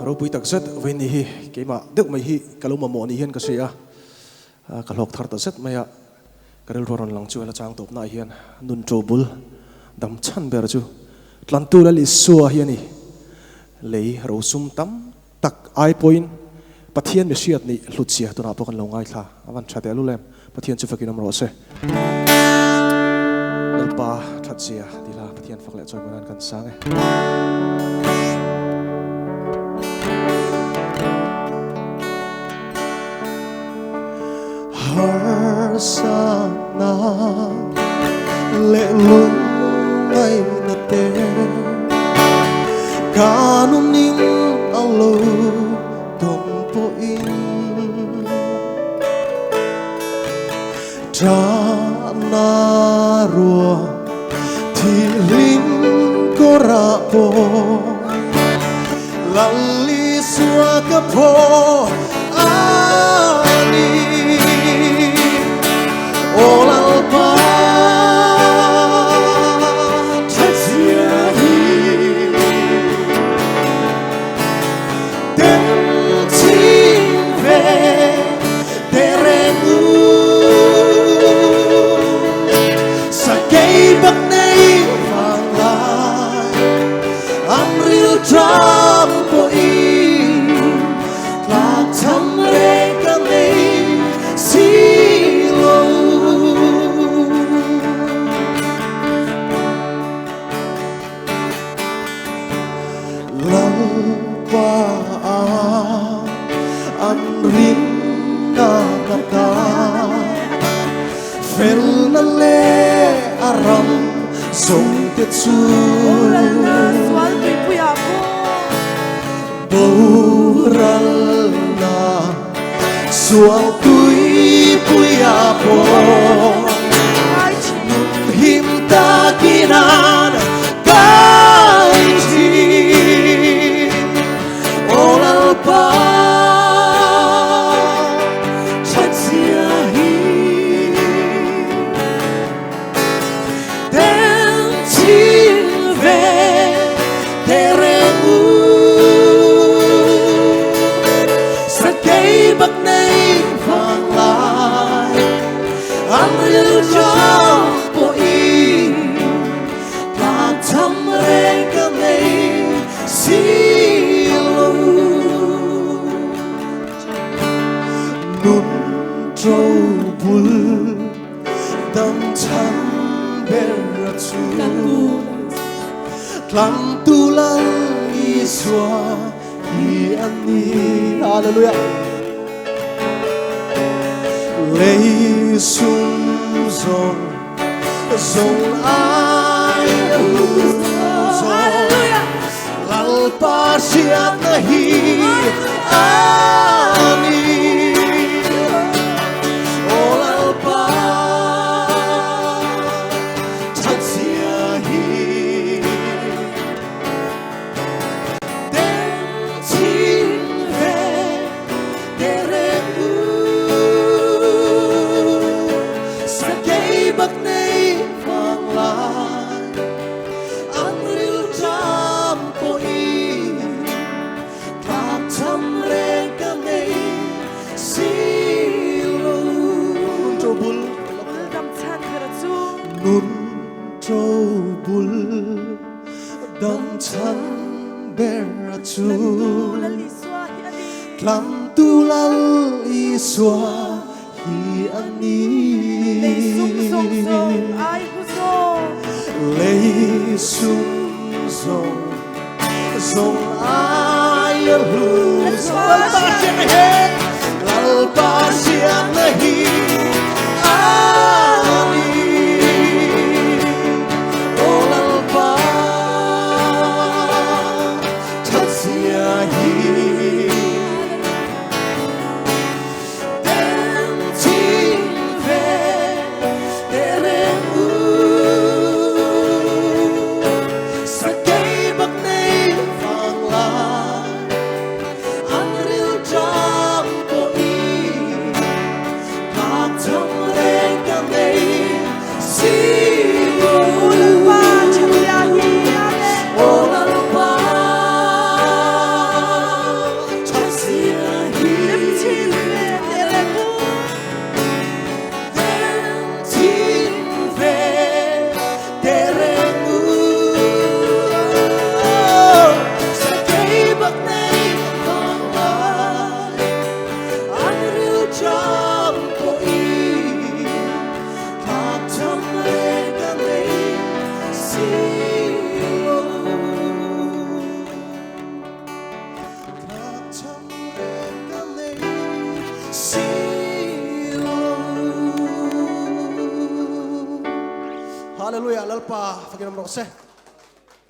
Rupui tak zat veni hi keima dek mai hi kaluma mo ni hian ka sia kalok thar ta zat maya karel roron lang chu ala chang top na hian nun trobul dam chan ber chu tlantu la li suwa hian ni lei ro sum tam tak ai point pathian me siat ni hluchia tuna pokan lo ngai thla awan thate lu lem pathian chu fakin amro se alpa thatchia dila pathian fakle choi manan kan sange Harsana lệ lung ngay na te kanum ning alo tom po in tra na rua thi ling ko ra po lali sua ka po ani Olalpa Tatsiahi Tentive Terenu Sakay baknay panglay Amril trampoin Latam rekanay Aram song tetsu Boralna sual tui puyapo him takinan kaiji olalpa Tlantulan iswa hiani Hallelujah Lei sum zong zong ai Hallelujah Lalpa siat nahi ani Nun trobul dam chan beratu Tlantulan iswa hiani Lei sum zong ai hu Lalpa siat nahi ani Hallelujah, lalpa, fakinam rose.